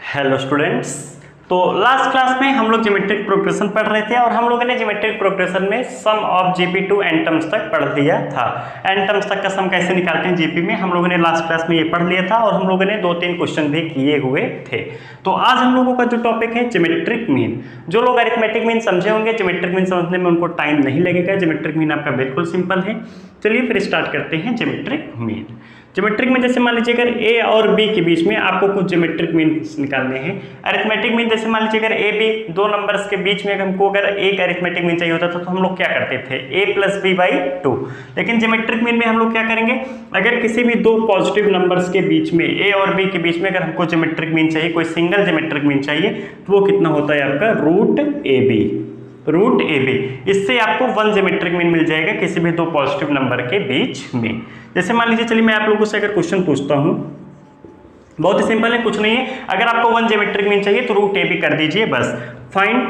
Hello students. तो last class में हम लोग ज्योमेट्रिक प्रोग्रेशन पढ़ रहे थे और हम लोगों ने ज्योमेट्रिक प्रोग्रेशन में sum of GP to n terms तक पढ़ लिया था। एन टर्म्स तक का सम कैसे निकालते हैं जीपी में हम लोगों ने लास्ट क्लास में ये पढ़ लिया था और हम लोगों ने 2-3 क्वेश्चन भी किए हुए थे। तो आज हम लोगों का जो टॉपिक है ज्योमेट्रिक मीन। जो लोग अरिथमेटिक मीन समझे होंगे, ज्योमेट्रिक मीन समझने में उनको टाइम नहीं लगेगा। ज्योमेट्रिक मीन आपका बिल्कुल सिंपल है। चलिए फिर स्टार्ट करते हैं ज्योमेट्रिक मीन। ज्योमेट्रिक में जैसे मान लीजिए अगर ए और बी के बीच में आपको कुछ ज्योमेट्रिक मीन निकालने हैं। अरिथमेटिक मीन जैसे मान लीजिए अगर ए बी दो नंबर्स के बीच में हमको अगर एक अरिथमेटिक मीन चाहिए होता था तो हम लोग क्या करते थे, a + b/2। लेकिन ज्योमेट्रिक मीन में हम लोग क्या करेंगे, अगर किसी भी दो पॉजिटिव नंबर्स के बीच में a और b के बीच में अगर हमको ज्योमेट्रिक मीन चाहिए, कोई सिंगल ज्योमेट्रिक मीन चाहिए, तो वो कितना होता है आपका रूट ए बी। इससे आपको 1 ज्योमेट्रिक मीन मिल जाएगा किसी भी दो पॉजिटिव नंबर के बीच में। जैसे मान लीजिए, चलिए मैं आप लोगों से अगर क्वेश्चन पूछता हूं, बहुत ही सिंपल है, कुछ नहीं है। अगर आपको 1 ज्योमेट्रिक मीन चाहिए तो रूट ए बी कर दीजिए बस। Find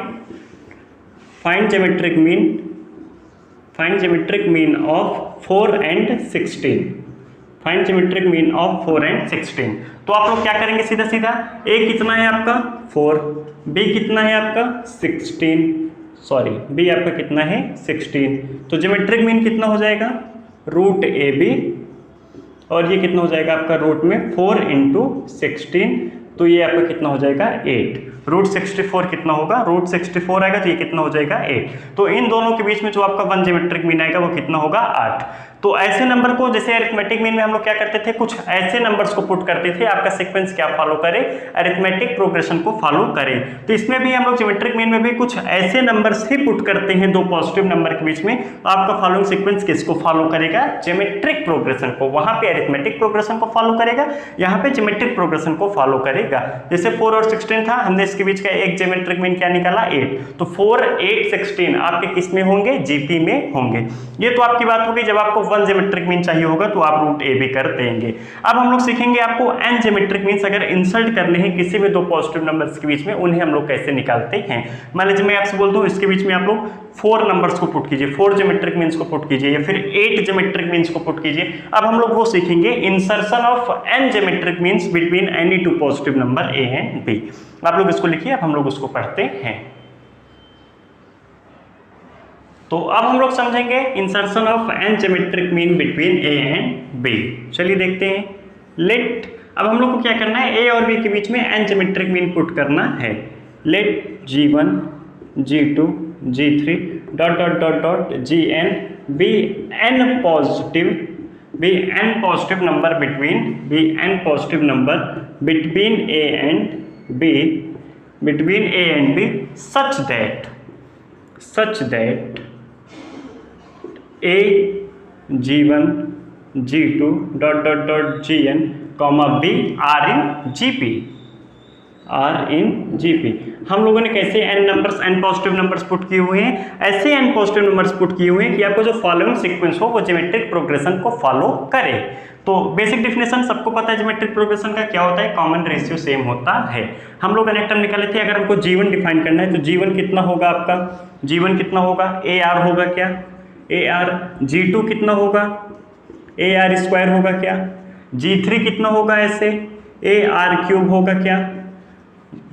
geometric mean of 4 and 16। Find geometric mean of 4 and 16। तो आप लोग क्या करेंगे, सीधा सीधा a कितना है आपका 4, b कितना है आपका 16, सॉरी b आपका कितना है 16। तो ज्योमेट्रिक मीन कितना हो जाएगा रूट ए बी, और ये कितना हो जाएगा आपका रूट में 4 × 16, तो ये आपका कितना हो जाएगा 8। रूट 64 कितना होगा, रूट 64 आएगा, तो ये कितना हो जाएगा 8। तो इन दोनों के बीच में जो आपका 1 ज्योमेट्रिक मीन आएगा वो कितना होगा 8। तो ऐसे नंबर को, जैसे अरिथमेटिक मीन में हम लोग क्या करते थे, कुछ ऐसे नंबर्स को पुट करते थे, आपका सीक्वेंस क्या फॉलो करे, अरिथमेटिक प्रोग्रेशन को फॉलो करे। तो इसमें भी हम लोग ज्योमेट्रिक मीन में भी कुछ ऐसे नंबर्स ही पुट करते हैं दो पॉजिटिव नंबर के बीच में। तो आपका फॉलोइंग सीक्वेंस किसको फॉलो करेगा, ज्योमेट्रिक प्रोग्रेशन को। वहां पे अरिथमेटिक प्रोग्रेशन को फॉलो करेगा, यहाँ पे ज्योमेट्रिक प्रोग्रेशन को फॉलो करेगा। जैसे 4 और 16 था, हमने इसके बीच का एक ज्योमेट्रिक मीन क्या निकाला 8। तो 4, 8, 16 आपके किस में होंगे, जीपी में होंगे। ये तो आपकी बात होगी, जब आपको 1 ज्योमेट्रिक मीन चाहिए होगा तो आप रूट ए बी कर देंगे। अब हम लोग सीखेंगे आपको n ज्योमेट्रिक मीन्स अगर इंसर्ट करने हैं किसी भी दो पॉजिटिव नंबर्स के बीच में, उन्हें हम लोग कैसे निकालते हैं। मान लीजिए मैं आपसे बोलता हूँ इसके बीच में आप लोग 4 नंबर्स को पुट कीजिए, 4 ज्योमेट्रिक मीन्स को पुट कीजिए, या फिर 8 ज्योमेट्रिक मीन्स को पुट कीजिए। अब हम लोग वो सीखेंगे insertion of n geometric means between any two positive number a and b। आप लोग इसको लिखिए, अब हम लोग उसको पढ़ते हैं। तो अब हम लोग समझेंगे insertion of n geometric mean between a and b। चलिए देखते हैं। लेट, अब हम लोग को क्या करना है, a और b के बीच में n ज्योमेट्रिक मीन पुट करना है। Let g1 g2 g3 ... gn be n positive number between a and b such that a g1 g2 ... gn b are in gp। हम लोगों ने कैसे n पॉजिटिव नंबर्स पुट किए हुए हैं, ऐसे n पॉजिटिव नंबर्स पुट किए हुए हैं कि आपको जो फॉलोइंग सीक्वेंस हो वो ज्योमेट्रिक प्रोग्रेशन को फॉलो करे। तो बेसिक डिफिनेशन सबको पता है ज्योमेट्रिक प्रोग्रेशन का क्या होता है, कॉमन रेशियो सेम होता है। हम लोग एक टर्म निकाले थे, अगर हमको g1 डिफाइन करना है तो g1 कितना होगा आपका, g1 कितना होगा ar होगा क्या, ar। g2 कितना होगा, ar² होगा क्या, g3 कितना होगा ऐसे, ar³ होगा क्या।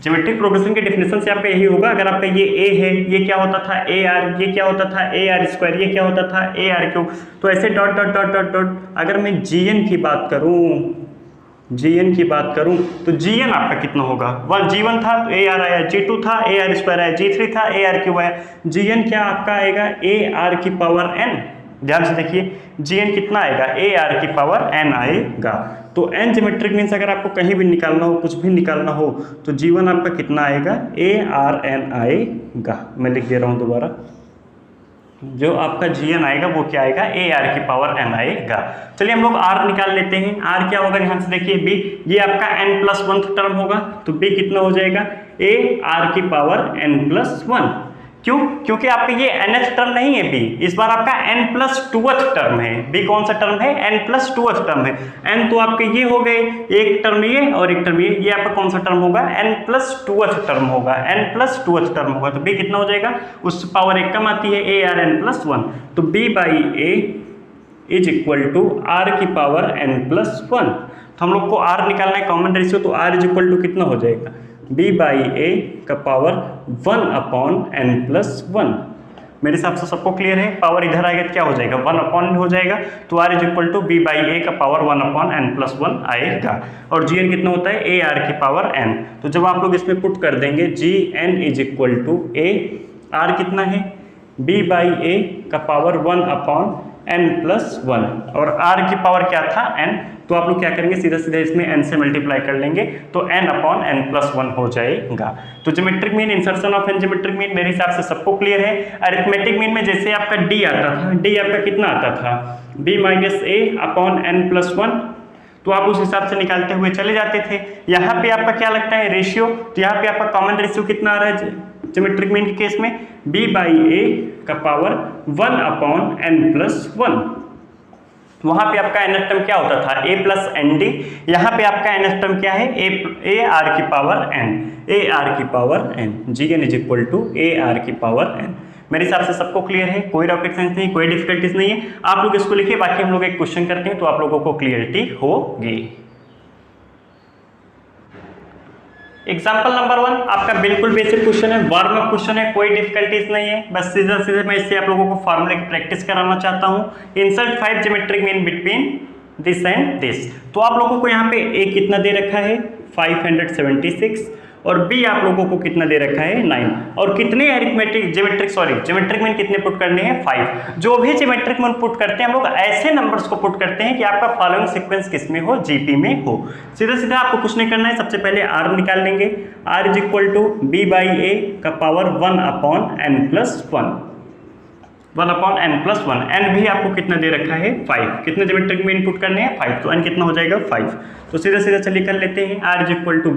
ज्योमेट्रिक प्रोग्रेशन के डेफिनेशन से आपका यही होगा, अगर आपका ये a है, ये क्या होता था ar, ये क्या होता था ar², ये क्या होता था ar³। तो ऐसे ... अगर मैं gn की बात करूं तो gn आपका कितना होगा, g1 था तो ar आया, g2 था ar² आया, g3 था ar³ आया, gn क्या आपका आएगा ar⁴n। ध्यान से देखिए, gn कितना आएगा ar⁴n आएगा। तो n ज्योमेट्रिक मीन्स अगर आपको कहीं भी निकालना हो, कुछ भी निकालना हो, तो g1 आपका कितना आएगा arn आएगा। मैं लिख दे रहा हूं दोबारा, जो आपका gn आएगा वो क्या आएगा ar⁴n आएगा। चलिए हम लोग r निकाल लेते हैं। r क्या होगा, ध्यान से देखिए, b, ये आपका n+1 टर्म होगा, तो b कितना हो जाएगा ar⁴n+1। क्यों, क्योंकि आपका ये nth टर्म नहीं है b, इस बार आपका n+2th टर्म है। b कौन सा टर्म है, n+2th टर्म है। n तो आपके ये हो गए, एक टर्म ये और एक टर्म ये आपका कौन सा टर्म होगा, n+2th टर्म होगा, n+2th टर्म होगा। तो b कितना हो जाएगा, उस पावर 1 कम आती है arn+1, तो b/a = r⁴n+1। तो हम लोग को r निकालना है कॉमन रेशियो, तो r कितना हो जाएगा, b/a का पावर 1/n+1। मेरे हिसाब से सबको क्लियर है। पावर इधर आएगा तो क्या हो जाएगा, 1 हो जाएगा, तो r = b/a का पावर 1/n+1 आएगा। और gn कितना होता है, ar की पावर n। तो जब आप लोग इसमें पुट कर देंगे gn = a, r कितना है, b/a का पावर 1/n+1 और r की पावर क्या था, n। तो आप लोग क्या करेंगे, सीधा सीधा इसमें n से मल्टीप्लाई कर लेंगे तो n/n+1 हो जाएगा। तो geometric mean, insertion of N geometric mean मेरे हिसाब से सबको क्लियर है। अरिथमेटिक मीन में जैसे आपका d आता था, d आपका कितना आता था, b-a/n+1, तो आप उस हिसाब से निकालते हुए चले जाते थे। यहाँ पे आपका क्या लगता है, रेशियो, तो यहाँ पे आपका कॉमन रेशियो कितना आ रहा है ज्योमेट्रिक मीन के केस में, b/a का पावर 1/n+1। वहां पे आपका nth टर्म क्या होता था, a + nd, यहाँ पे आपका nth टर्म क्या है, ar की पावर n, ar की पावर n, gn = ar की पावर n। मेरे हिसाब से सबको क्लियर है, कोई रॉकेट साइंस नहीं, कोई डिफिकल्टीज नहीं है। आप लोग इसको लिखिए, बाकी हम लोग एक क्वेश्चन करते हैं तो आप लोगों को क्लियरिटी होगी। एग्जाम्पल नंबर 1 आपका बिल्कुल बेसिक क्वेश्चन है, वार्म अप क्वेश्चन है, कोई डिफिकल्टीज नहीं है। बस सीधा सीधा मैं इससे आप लोगों को फार्मूले की प्रैक्टिस कराना चाहता हूँ। Insert 5 geometric mean between this and this. तो आप लोगों को यहाँ पे a कितना दे रखा है, 576, और b आप लोगों को कितना दे रखा है, 9। और कितने ज्योमेट्रिक मीन कितने पुट करने हैं, 5। जो भी ज्योमेट्रिक मीन पुट करते हैं हम लोग ऐसे नंबर्स को पुट करते हैं कि आपका फॉलोइंग सीक्वेंस किस में हो, जीपी में हो। सीधा सीधा आपको कुछ नहीं करना है, सबसे पहले r निकाल लेंगे, r = b/a का पावर 1/n+1, 1/n+1। n भी आपको कितना दे रखा है, 5। कितने ज्योमेट्रिक मीन पुट करने हैं, 5, तो n कितना हो जाएगा, 5। तो सीधा सीधा चलिए कर लेते हैं। r =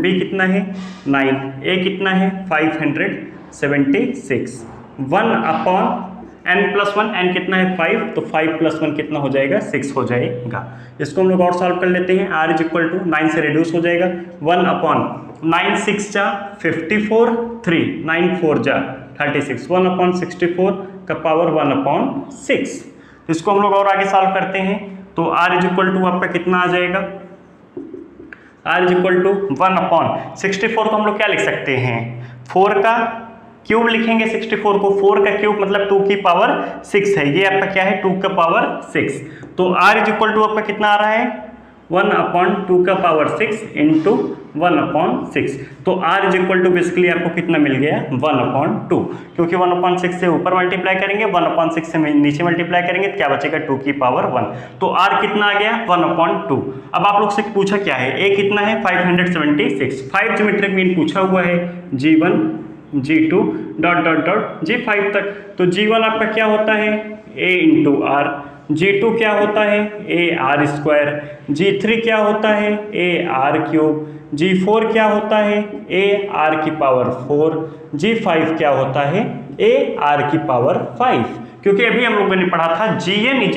b कितना है, 9, a कितना है, 576, 1/n+1, n कितना है, 5, तो 5 + 1 कितना हो जाएगा, 6 हो जाएगा। इसको हम लोग और सॉल्व कर लेते हैं। r = 9 से रिड्यूस हो जाएगा, 1/9 6 जा 54, 3 9 4 जा 36, 1/64 का पावर 1/6। इसको हम लोग और आगे सॉल्व करते हैं तो r = आपका कितना आ जाएगा, r = 1/64 को हम लोग क्या लिख सकते हैं, 4 का क्यूब लिखेंगे। 64 को 4 का क्यूब मतलब 2 की पावर 6 है, ये आपका क्या है, 2 का पावर 6। तो r = आपका कितना आ रहा है, 1/2 का पावर 6 इंटू 1/6। तो r = बेसिकली आपको कितना मिल गया, 1/2, क्योंकि 1/6 से ऊपर मल्टीप्लाई करेंगे, 1/6 से नीचे मल्टीप्लाई करेंगे तो क्या बचेगा, 2 की पावर 1। तो r कितना आ गया, 1/2। अब आप लोग से पूछा क्या है, a कितना है, 576, 5 ज्योमेट्रिक मीन पूछा हुआ है, g1 g2 ... g5 तक। तो g1 आपका क्या होता है, a × r, g2 क्या होता है, ar², g3 क्या होता है, ar³, g4 क्या होता है, ar की पावर 4, g5 क्या होता है, ar की पावर 5। क्योंकि अभी हम लोगों ने पढ़ा था gn =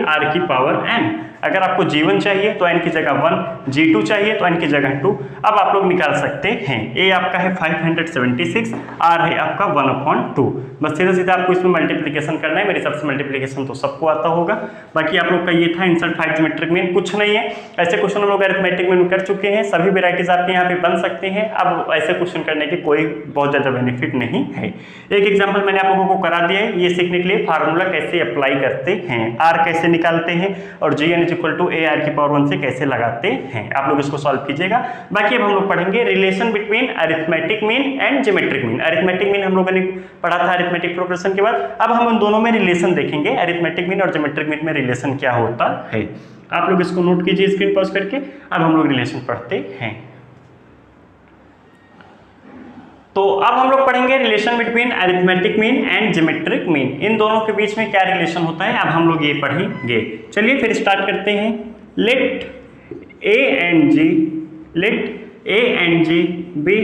ar की पावर n। अगर आपको g1 चाहिए तो n की जगह 1, g2 चाहिए तो n की जगह 2। अब आप लोग निकाल सकते हैं। a आपका है 576, r है आपका 1/2। बस सीधा सीधा आपको इसमें मल्टीप्लिकेशन करना है। मेरे हिसाब से मल्टीप्लिकेशन तो सबको आता होगा। बाकी आप लोग का ये था इंसर्ट 5 ज्योमेट्रिक मीन, कुछ नहीं है। ऐसे क्वेश्चन हम लोग अरिथमेटिक में कर चुके हैं, सभी वेराइटीज आपके यहाँ पे बन सकते हैं। अब ऐसे क्वेश्चन करने की कोई बहुत ज़्यादा बेनिफिट नहीं है। एक एग्जाम्पल मैंने आप लोगों को करा दिया है, ये सीखने के लिए फार्मूला कैसे अप्लाई करते हैं, r कैसे निकालते हैं और gn = ar की पावर 1 से कैसे लगाते हैं। आप लोग इसको सॉल्व कीजिएगा। बाकी अब हम लोग पढ़ेंगे relation between arithmetic mean and geometric mean. Arithmetic mean हम लोगों ने पढ़ा था अरिथमेटिक प्रोग्रेशन के बाद। अब हम उन दोनों में रिलेशन देखेंगे, अरिथमेटिक मीन और ज्योमेट्रिक मीन में रिलेशन क्या होता है। आप लोग इसको नोट कीजिए स्क्रीन पॉज करके। अब हम लोग रिलेशन पढ़ते हैं। तो अब हम लोग पढ़ेंगे relation between arithmetic mean and geometric mean. इन दोनों के बीच में क्या रिलेशन होता है, अब हम लोग ये पढ़ेंगे। चलिए फिर स्टार्ट करते हैं। Let a and g be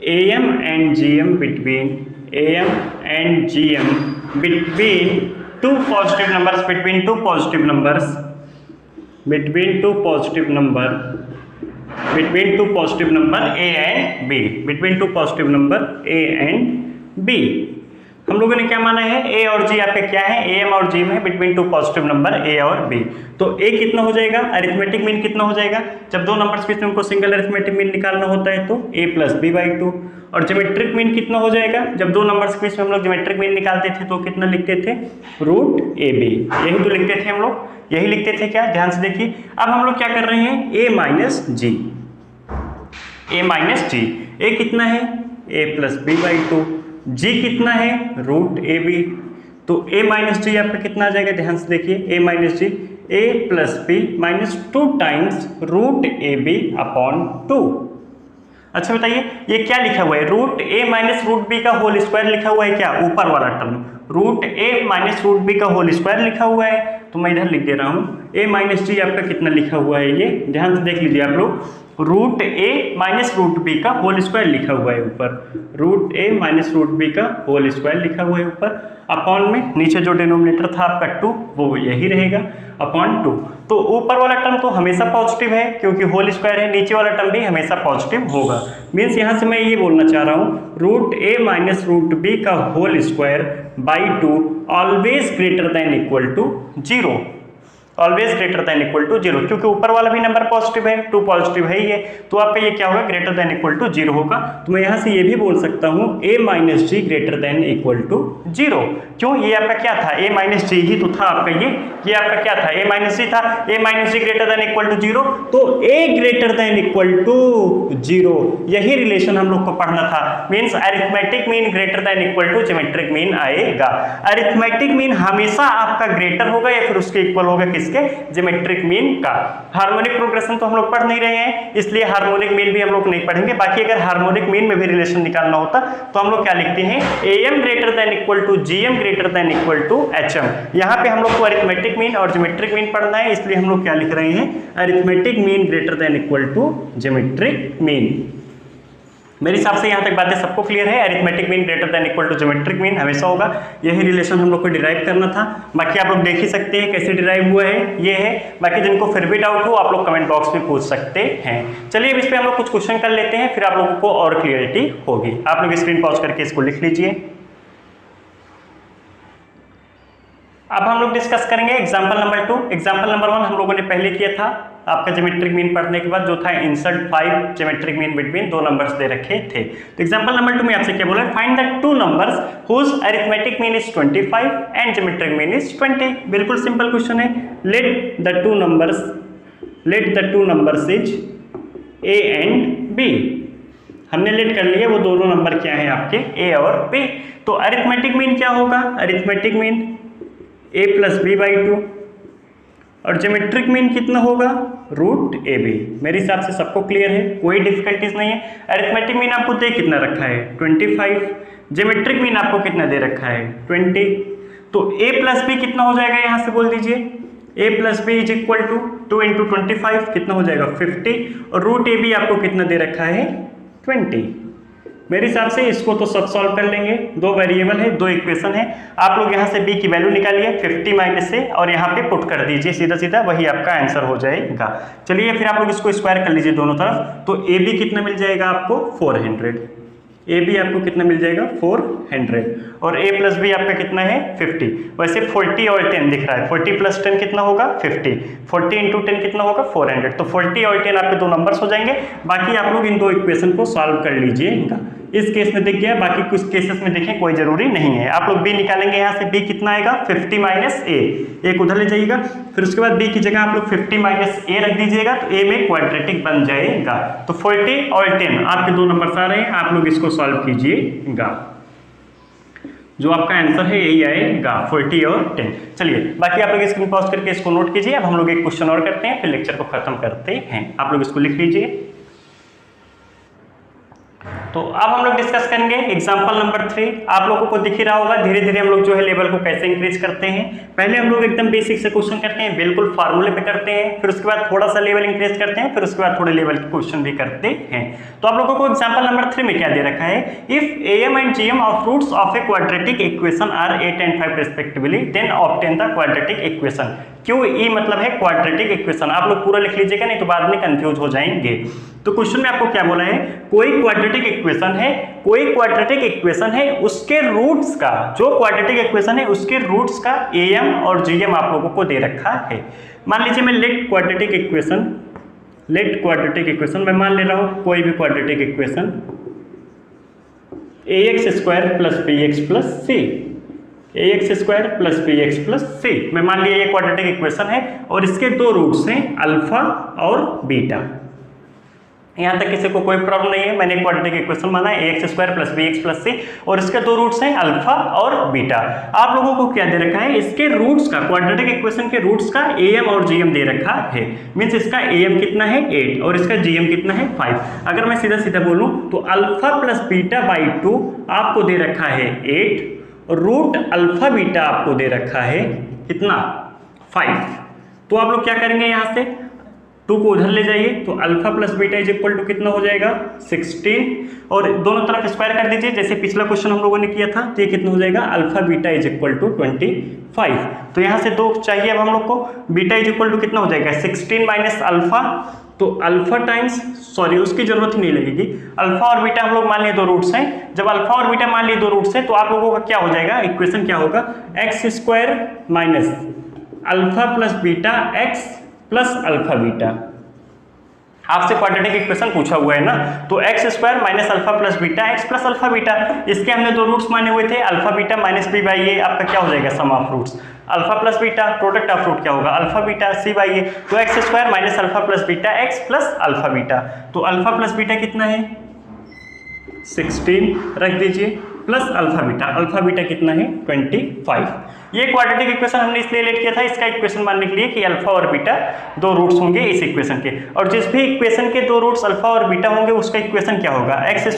am and gm between two positive numbers a and b, हम लोगों ने क्या माना है, ए और जी आपके क्या है, ए एम और जी में between two positive number A और बी। तो ए कितना हो जाएगा, अरिथमेटिक मीन कितना हो जाएगा, जब दो नंबर्स के बीच में हमको सिंगल अरिथमेटिक मीन निकालना होता है तो ए प्लस बी बाई टू। और ज्योमेट्रिक मीन कितना हो जाएगा, जब दो नंबर्स के बीच में हम लोग ज्योमेट्रिक मीन निकालते थे तो कितना लिखते थे, रूट ए बी। यही तो लिखते थे हम लोग, यही लिखते थे क्या, ध्यान से देखिए। अब हम लोग क्या कर रहे हैं, ए माइनस जी, ए माइनस जी। ए कितना है, ए प्लस बी बाई टू। जी कितना है, रूट ए बी। तो ए माइनस जी आपका कितना आ जाएगा, ध्यान से देखिए, A minus G A plus B minus 2 times root A B upon 2। अच्छा बताइए ये क्या लिखा हुआ है, root A minus root B का होल स्क्वायर लिखा हुआ है क्या, ऊपर वाला term root A minus root B का होल स्क्वायर लिखा हुआ है। तो मैं इधर लिख दे रहा हूँ, ए माइनस जी आपका कितना लिखा हुआ है, ये ध्यान से देख लीजिए आप लोग, root A minus root B का होल स्क्वायर लिखा हुआ है ऊपर, root A minus root B का होल स्क्वायर लिखा हुआ है ऊपर, अपॉन में नीचे जो डिनोमिनेटर था आपका 2 वो यही रहेगा अपॉन 2। तो ऊपर वाला टर्म तो हमेशा पॉजिटिव है क्योंकि होल स्क्वायर है, नीचे वाला टर्म भी हमेशा पॉजिटिव होगा। मीन्स यहाँ से मैं ये बोलना चाह रहा हूँ, root A minus root B का whole square by 2 always greater than equal to 0, always greater than equal to 0, क्योंकि ऊपर वाला भी नंबर पॉजिटिव है, 2 पॉजिटिव है ये, तो आपका ये क्या होगा, ग्रेटर देन इक्वल टू 0 होगा। तो मैं यहाँ से ये भी बोल सकता हूँ a minus G greater than equal to 0। क्यों, ये आपका क्या था, a माइनस जी ही तो था आपका, ये आपका क्या था, a माइनस जी था, a minus G greater than equal to 0, तो a greater than equal to 0, यही रिलेशन हम लोग को पढ़ना था। Means arithmetic mean greater than equal to geometric mean आएगा। अरिथमेटिक मीन हमेशा आपका ग्रेटर होगा या फिर उसके इक्वल होगा के ज्योमेट्रिक मीन का। हार्मोनिक प्रोग्रेशन तो हम लोग पढ़ नहीं रहे हैं, इसलिए हार्मोनिक मीन भी हम लोग नहीं पढ़ेंगे। बाकी अगर हार्मोनिक मीन में भी रिलेशन निकालना होता तो हम लोग क्या लिखते हैं, am greater than equal to gm greater than equal to hm। यहाँ पे हम लोग को अरिथमेटिक मीन और ज्योमेट्रिक मीन पढ़ना है, इसलिए हम लोग क्या लिख रहे हैं, arithmetic mean greater than equal to geometric mean. मेरे हिसाब से यहाँ तक बातें सबको क्लियर है। Arithmetic mean greater than equal to geometric mean हमेशा होगा, यही रिलेशन हम लोग को डिराइव करना था। बाकी आप लोग देख ही सकते हैं कैसे डिराइव हुआ है, ये है। बाकी जिनको फिर भी डाउट हो आप लोग कमेंट बॉक्स में पूछ सकते हैं। चलिए अब इस पर हम लोग कुछ क्वेश्चन कर लेते हैं, फिर आप लोगों को और क्लियरिटी होगी। आप लोग स्क्रीन पॉज करके इसको लिख लीजिए। अब हम लोग डिस्कस करेंगे एग्जाम्पल नंबर 2। एग्जाम्पल नंबर 1 हम लोगों ने पहले किया था आपका ज्योमेट्रिक मीन पढ़ने के बाद, जो था इंसर्ट 5 ज्योमेट्रिक मीन बिटवीन दो नंबर्स दे रखे थे। तो एग्जांपल नंबर 2 में आपसे क्या बोला है, find the two numbers whose arithmetic mean is 25 and geometric mean is 20। बिल्कुल सिंपल क्वेश्चन है। Let the two numbers is A and B. हमने लेट कर लिया वो दोनों नंबर क्या है आपके, ए और बी। तो अरिथमेटिक मीन क्या होगा, arithmetic mean a plus B by 2 और ज्योमेट्रिक मीन कितना होगा, रूट ए बी। मेरे हिसाब से सबको क्लियर है, कोई डिफिकल्टीज नहीं है। अरिथमेटिक मीन आपको दे कितना रखा है, 25। ज्योमेट्रिक मीन आपको कितना दे रखा है, 20। तो a प्लस बी कितना हो जाएगा, यहाँ से बोल दीजिए, a plus B is equal to 2 into 25 कितना हो जाएगा, 50। और रूट ए बी आपको कितना दे रखा है, 20। मेरे हिसाब से इसको तो सब सॉल्व कर लेंगे। दो वेरिएबल है, दो इक्वेशन है। आप लोग यहाँ से b की वैल्यू निकालिए 50 माइनस से और यहाँ पे पुट कर दीजिए सीधा सीधा, वही आपका आंसर हो जाएगा। चलिए फिर आप लोग इसको स्क्वायर कर लीजिए दोनों तरफ। तो ए बी कितना मिल जाएगा आपको, 400। ए बी आपको कितना मिल जाएगा, 400। और a प्लस बी आपका कितना है, 50। वैसे 40 और 10 दिख रहा है, 40 प्लस 10 कितना होगा, 50। 40 इंटू 10 कितना होगा, 400। तो 40 और 10 आपके दो नंबर्स हो जाएंगे। बाकी आप लोग इन दो इक्वेशन को सॉल्व कर लीजिएगा। इस केस में दिख गया, बाकी कुछ केसेस में देखें कोई जरूरी नहीं है। आप लोग b निकालेंगे, यहाँ से b कितना आएगा, 50 माइनस a। एक उधर ले जाइएगा, फिर उसके बाद b की जगह आप लोग 50 माइनस a रख दीजिएगा, तो a में क्वाड्रेटिक बन जाएगा। तो 40 और 10 आपके दो नंबर्स आ रहे हैं, आप लोग इसको सॉल्व कीजिएगा। जो आपका आंसर है यही आएगा, 40 और 10। चलिए बाकी आप लोग स्क्रीन पॉज करके इसको नोट कीजिए। अब हम लोग एक क्वेश्चन और करते हैं, फिर लेक्चर को खत्म करते हैं। आप लोग इसको लिख लीजिए। तो अब हम लोग डिस्कस करेंगे एग्जांपल नंबर 3। आप लोगों को दिख ही रहा होगा धीरे धीरे हम लोग जो है लेवल को कैसे इंक्रीज करते हैं। पहले हम लोग एकदम बेसिक से क्वेश्चन करते हैं, बिल्कुल फार्मूले पे करते हैं, फिर उसके बाद थोड़ा सा लेवल इंक्रीज करते हैं, फिर उसके बाद थोड़े लेवल के क्वेश्चन भी करते हैं। तो आप लोगों को एग्जांपल नंबर 3 में क्या दे रखा है, if am and gm of roots of a quadratic equation are 8 and 5 respectively, then obtain the quadratic equation. QE मतलब है क्वाड्रेटिक इक्वेशन, आप लोग पूरा लिख लीजिएगा नहीं तो बाद में कंफ्यूज हो जाएंगे। तो क्वेश्चन में आपको क्या बोला है, कोई क्वाड्रेटिक इक्वेशन है उसके रूट्स का, जो क्वाड्रेटिक इक्वेशन है उसके रूट्स का AM और GM आप लोगों को दे रखा है। मान लीजिए मैं लेट क्वाड्रेटिक इक्वेशन मैं मान ले रहा हूं कोई भी quadratic equation ax² + bx + c, ax² + bx + c, मैं मान लिया ये क्वाड्रेटिक इक्वेशन है और इसके दो रूट्स हैं अल्फा और बीटा। यहां तक किसी को कोई प्रॉब्लम नहीं है, मैंने क्वाड्रेटिक इक्वेशन माना है ax² + bx + c और इसके दो रूट्स हैं अल्फा और बीटा। आप लोगों को क्या दे रखा है, इसके रूट्स का, क्वाड्रेटिक इक्वेशन के रूट्स का AM और GM दे रखा है। मींस इसका AM कितना है 8 और इसका GM कितना है 5। अगर मैं सीधा सीधा बोलूं तो अल्फा + β/2 आपको दे रखा है 8 और रूट अल्फा बीटा आपको दे रखा है कितना 5। तो आप लोग क्या करेंगे, यहां से 2 को उधर ले जाइए तो अल्फा + बीटा = कितना हो जाएगा 16 और दोनों तरफ स्क्वायर कर दीजिए जैसे पिछला क्वेश्चन हम लोगों ने किया था। तो ये कितना हो जाएगा अल्फा बीटा = 25। तो यहाँ से 2 चाहिए अब हम लोग को, बीटा = कितना हो जाएगा 16 - अल्फा, तो अल्फा टाइम्स, सॉरी उसकी जरूरत ही नहीं लगेगी, अल्फा और बीटा हम लोग मान लिए दो रूट्स हैं। जब अल्फा और बीटा मान लिए दो रूट्स हैं तो आप लोगों का क्या हो जाएगा, इक्वेशन क्या होगा x² - alpha + beta x + alpha beta. आपसे क्वाड्रेटिक इक्वेशन पूछा हुआ है ना, तो x² - alpha + beta x + alpha beta, इसके हमने दो रूट्स माने हुए थे अल्फा बीटा - b/a, आपका क्या हो जाएगा sum of roots alpha + beta, product of root क्या होगा अल्फा बीटा c/a, तो x² - alpha + beta x + alpha beta, तो अल्फा + बीटा कितना है 16 रख दीजिए प्लस अल्फा बीटा कितना है 25। ये क्वाड्रेटिक इक्वेशन हमने इसलिए लेट किया था, इसका इक्वेशन मानने के लिए कि अल्फा और बीटा दो रूट्स होंगे इस इक्वेशन के, और जिस भी इक्वेशन के दो रूट्स अल्फा और बीटा होंगे उसका इक्वेशन क्या होगा x² -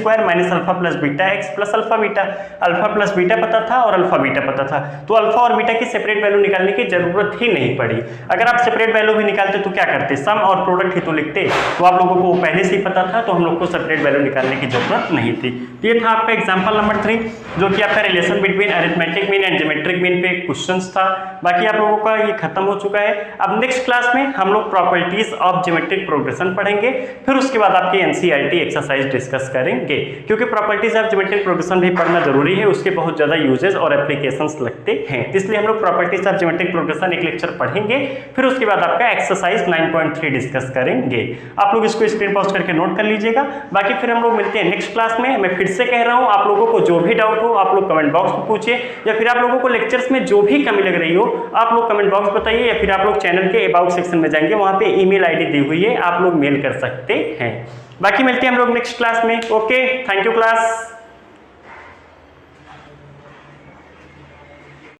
alpha + beta x + alpha beta. Alpha + beta पता था और अल्फा बीटा पता था, तो अल्फा और बीटा की सेपरेट वैल्यू निकालने की जरूरत ही नहीं पड़ी। अगर आप सेपरेट वैल्यू भी निकालते तो क्या करते, सम और प्रोडक्ट ही तो लिखते, तो आप लोगों को पहले से ही पता था तो हम लोग को सेपरेट वैल्यू निकालने की जरूरत नहीं थी। ये था आपका एग्जाम्पल नंबर 3 जो कि आपका relation between arithmetic mean and geometric mean पे क्वेश्चंस था। बाकी आप लोगों का ये खत्म हो चुका है। अब नेक्स्ट क्लास में हम लोग प्रॉपर्टीज ऑफ ज्योमेट्रिक प्रोग्रेशन पढ़ेंगे, फिर उसके बाद आपकी एनसीईआरटी एक्सरसाइज डिस्कस करेंगे, क्योंकि प्रॉपर्टीज ऑफ ज्योमेट्रिक प्रोग्रेशन भी पढ़ना जरूरी है, उसके बहुत ज्यादा यूजेस और एप्लीकेशंस लगते हैं, इसलिए हम लोग प्रॉपर्टीज ऑफ ज्योमेट्रिक प्रोग्रेशन एक लेक्चर पढ़ेंगे, फिर उसके बाद आपका एक्सरसाइज 9.3 डिस्कस करेंगे। आप लोग इसको स्क्रीन पॉज करके नोट कर लीजिएगा। बाकी फिर हम लोग मिलते हैं नेक्स्ट क्लास में। मैं फिर से कह रहा हूँ, आप लोगों को जो भी डाउट हो आप लोग कमेंट बॉक्स में पूछिए, या फिर आप लोगों को लेक्चर्स में जो भी कमी लग रही हो आप लोग कमेंट बॉक्स बताइए, या फिर आप लोग चैनल के अबाउट सेक्शन में जाएंगे, वहां पे ईमेल आईडी दी हुई है, आप लोग मेल कर सकते हैं। बाकी मिलते हैं हम लोग नेक्स्ट क्लास में। Okay, thank you class.